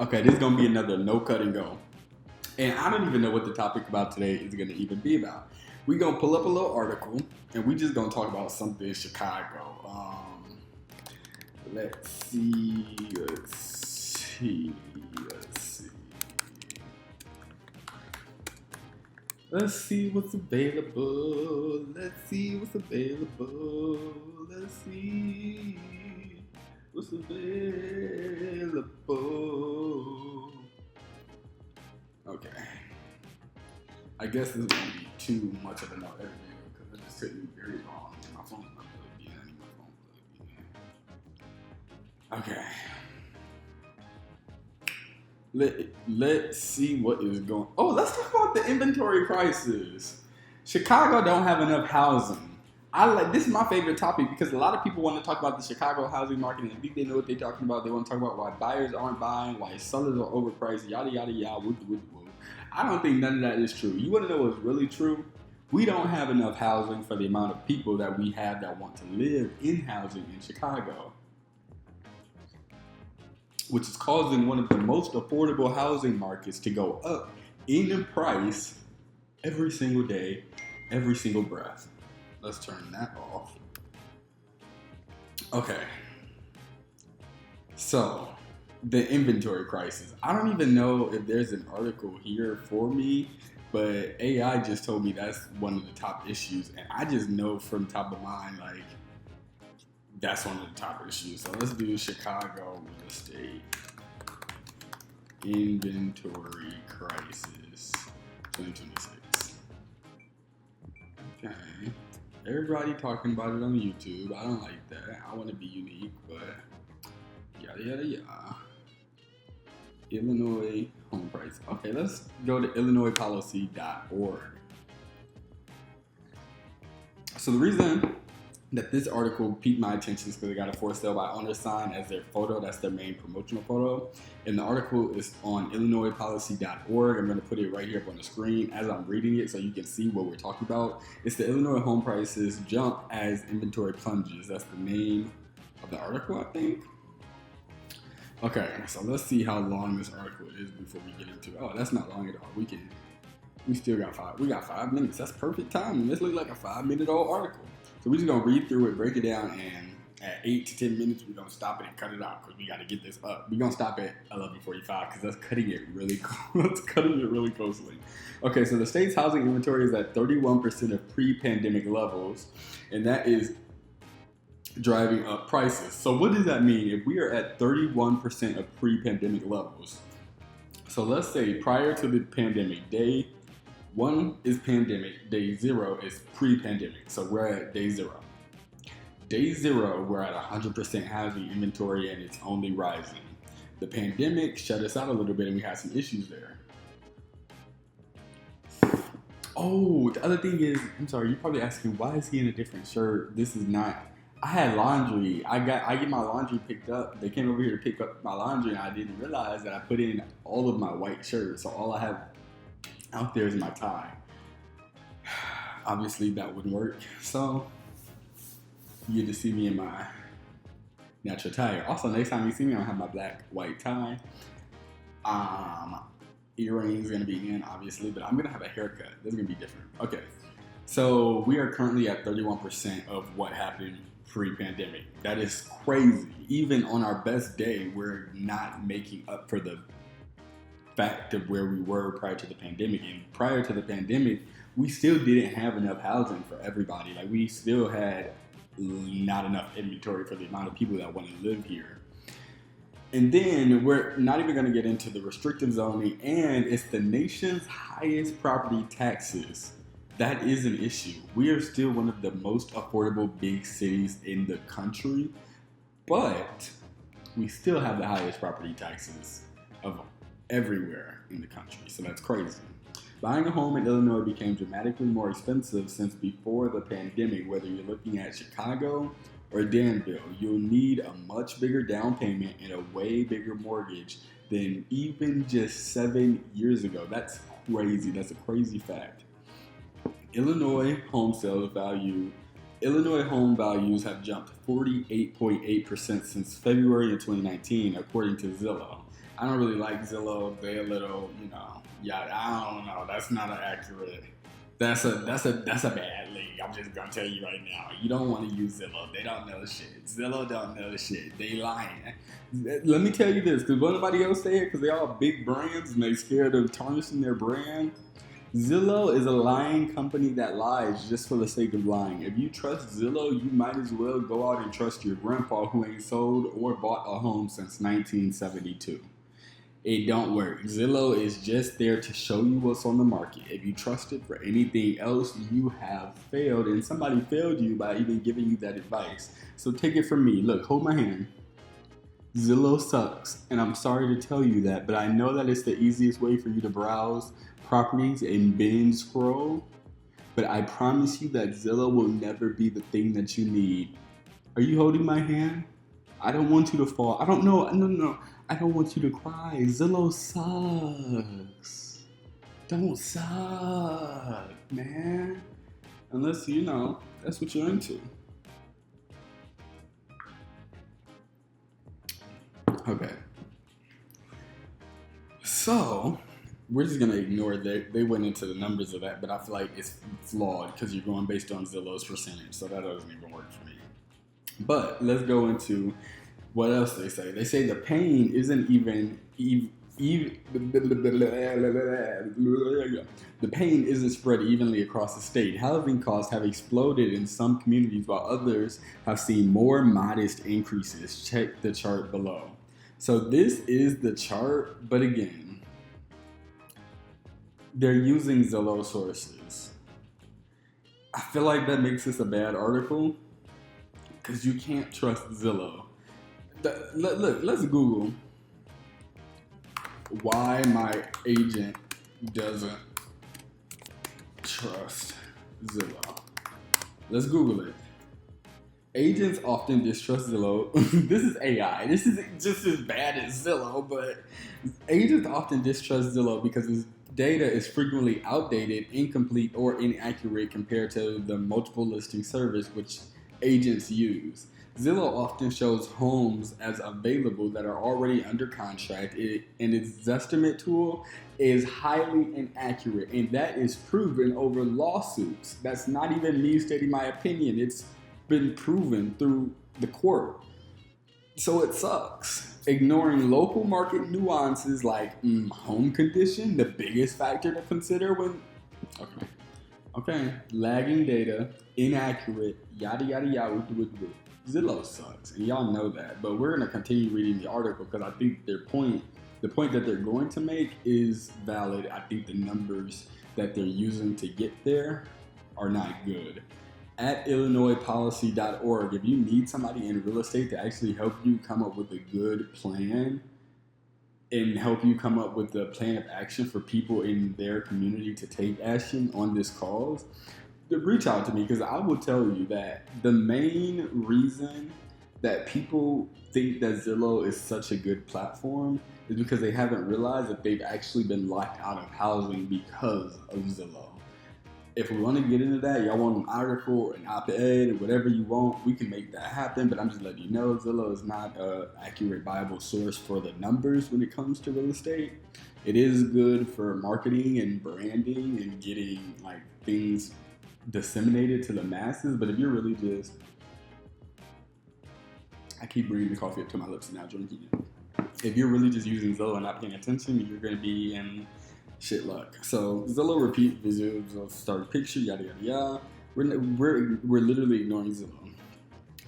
Okay, this is gonna be another no cut and go. And I don't even know what the topic about today is gonna even be about. We're gonna pull up a little article and we just gonna talk about something in Chicago. Let's see, let's see, let's see. Let's see what's available. Let's see what's available. Let's see what's available. Okay. I guess this is going to be too much of a no interview because it just took me very long. My phone's not plugged in. I need my phone plugged in. Okay. Let's see what is going. Oh, let's talk about the inventory prices. Chicago don't have enough housing. This is my favorite topic because a lot of people want to talk about the Chicago housing market and think they know what they're talking about. They want to talk about why buyers aren't buying, why sellers are overpriced, yada yada yada. Woo, woo, woo. I don't think none of that is true. You want to know what's really true? We don't have enough housing for the amount of people that we have that want to live in housing in Chicago, which is causing one of the most affordable housing markets to go up in price every single day, every single breath. Let's turn that off. Okay. So, the inventory crisis. I don't even know if there's an article here for me, but AI just told me that's one of the top issues. And I just know from top of mind, like, that's one of the top issues. So let's do Chicago real estate inventory crisis 2026. Okay. Everybody talking about it on YouTube. I don't like that. I want to be unique, but yada yada yada. Illinois home price. Okay, let's go to illinoispolicy.org. So the reason that this article piqued my attention is because they got a for sale by owner sign as their photo. That's their main promotional photo. And the article is on illinoispolicy.org. I'm going to put it right here up on the screen as I'm reading it so you can see what we're talking about. It's the Illinois home prices jump as inventory plunges. That's the name of the article, I think. Okay, so let's see how long this article is before we get into it. Oh, that's not long at all. We still got 5 minutes. That's perfect time. This looks like a 5-minute old article. So we're just going to read through it, break it down, and at 8 to 10 minutes, we're going to stop it and cut it out because we got to get this up. We're going to stop at 11:45 because that's cutting it really closely. Okay, so the state's housing inventory is at 31% of pre-pandemic levels, and that is driving up prices. So what does that mean? If we are at 31% of pre-pandemic levels, so let's say prior to the pandemic, day 1 is pandemic, day 0 is pre-pandemic. So we're at day 0. Day 0, we're at 100% housing inventory and it's only rising. The pandemic shut us out a little bit and we had some issues there. Oh, the other thing is, I'm sorry, you're probably asking, why is he in a different shirt? This is not, I had laundry. I get my laundry picked up. They came over here to pick up my laundry and I didn't realize that I put in all of my white shirts. So all I have out there is my tie. Obviously that wouldn't work. So you get to see me in my natural attire. Also, next time you see me, I'm gonna have my black white tie. Earrings gonna be in, obviously, but I'm gonna have a haircut. This is gonna be different. Okay. So we are currently at 31% of what happened pre-pandemic. That is crazy. Even on our best day, we're not making up for the fact of where we were prior to the pandemic. And prior to the pandemic, we still didn't have enough housing for everybody. Like, we still had not enough inventory for the amount of people that want to live here. And then we're not even going to get into the restrictive zoning, and it's the nation's highest property taxes. That is an issue. We are still one of the most affordable big cities in the country, but we still have the highest property taxes of everywhere in the country. So that's crazy. Buying a home in Illinois became dramatically more expensive since before the pandemic. Whether you're looking at Chicago or Danville, you'll need a much bigger down payment and a way bigger mortgage than even just 7 years ago. That's crazy. That's a crazy fact. Illinois home sales value Illinois home values have jumped 48.8% since February of 2019, according to Zillow. I don't really like Zillow. They're a little, yeah, I don't know. That's not an accurate. That's a bad league. I'm just gonna tell you right now. You don't want to use Zillow. They don't know shit. Zillow don't know shit. They lying. Let me tell you this, because won't nobody else say it, because they all big brands and they scared of tarnishing their brand. Zillow is a lying company that lies just for the sake of lying. If you trust Zillow, you might as well go out and trust your grandpa who ain't sold or bought a home since 1972. It don't work. Zillow is just there to show you what's on the market. If you trust it for anything else, you have failed, and somebody failed you by even giving you that advice. So take it from me. Look, hold my hand. Zillow sucks, and I'm sorry to tell you that, but I know that it's the easiest way for you to browse properties and binge scroll, but I promise you that Zillow will never be the thing that you need. Are you holding my hand? I don't want you to fall. I don't know. No. I don't want you to cry. Zillow sucks. Don't suck, man. Unless, that's what you're into. Okay. So, we're just going to ignore that. They went into the numbers of that, but I feel like it's flawed because you're going based on Zillow's percentage. So that doesn't even work for me. But let's go into what else they say. They say the pain isn't the pain isn't spread evenly across the state. Housing costs have exploded in some communities while others have seen more modest increases. Check the chart below. So this is the chart, but again, they're using Zillow sources. I feel like that makes this a bad article because you can't trust Zillow. Look, let's Google why my agent doesn't trust Zillow. Let's Google it. Agents often distrust Zillow. This is AI. This is just as bad as Zillow, but agents often distrust Zillow because its data is frequently outdated, incomplete, or inaccurate compared to the multiple listing service which agents use. Zillow often shows homes as available that are already under contract, and its Zestimate tool is highly inaccurate, and that is proven over lawsuits. That's not even me stating my opinion. It's been proven through the court. So it sucks. Ignoring local market nuances like home condition, the biggest factor to consider when... Okay. Lagging data, inaccurate, yada, yada, yada. Zillow sucks, and y'all know that. But we're going to continue reading the article because I think the point that they're going to make is valid. I think the numbers that they're using to get there are not good. At IllinoisPolicy.org, if you need somebody in real estate to actually help you come up with a good plan and help you come up with a plan of action for people in their community to take action on this cause, reach out to me, because I will tell you that the main reason that people think that Zillow is such a good platform is because they haven't realized that they've actually been locked out of housing because of Zillow. If we want to get into that, y'all want an article, an op-ed, or whatever you want, we can make that happen. But I'm just letting you know, Zillow is not an accurate, viable source for the numbers when it comes to real estate. It is good for marketing and branding and getting things disseminated to the masses. But if you're really just... I keep bringing the coffee up to my lips and now drinking it. If you're really just using Zillow and not paying attention, you're going to be in shit luck. So Zillow repeat visuals of start picture, yada yada yada. We're literally ignoring Zillow.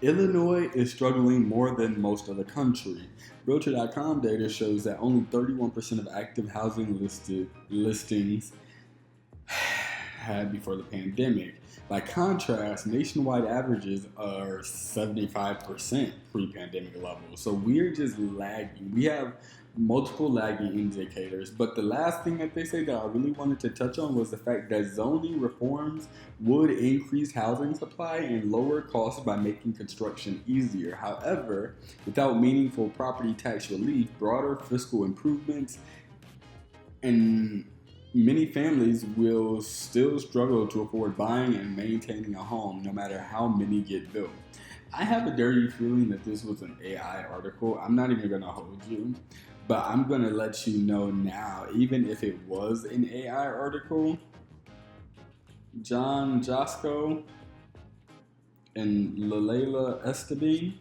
Illinois is struggling more than most of the country. Realtor.com data shows that only 31% of active housing listings had before the pandemic. By contrast, nationwide averages are 75% pre-pandemic levels. So we're just lagging. We have multiple lagging indicators, but the last thing that they say that I really wanted to touch on was the fact that zoning reforms would increase housing supply and lower costs by making construction easier. However, without meaningful property tax relief, broader fiscal improvements, and many families will still struggle to afford buying and maintaining a home no matter how many get built. I have a dirty feeling that this was an AI article. I'm not even going to hold you, but I'm going to let you know now, even if it was an AI article, John Josco and Lalela Esteban,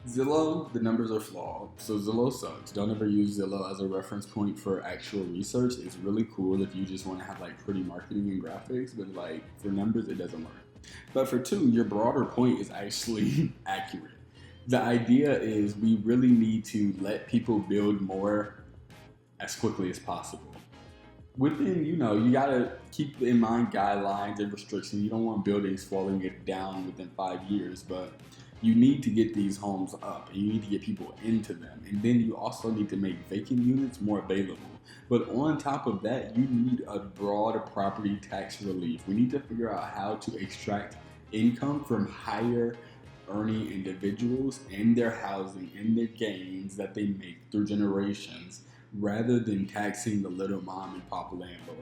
Zillow, the numbers are flawed. So Zillow sucks. Don't ever use Zillow as a reference point for actual research. It's really cool if you just want to have like pretty marketing and graphics, but like for numbers, it doesn't work. But for two, your broader point is actually accurate. The idea is we really need to let people build more as quickly as possible. Within, you gotta keep in mind guidelines and restrictions. You don't want buildings falling it down within 5 years, but you need to get these homes up and you need to get people into them. And then you also need to make vacant units more available. But on top of that, you need a broad property tax relief. We need to figure out how to extract income from higher earning individuals and their housing and their gains that they make through generations rather than taxing the little mom and pop landlord.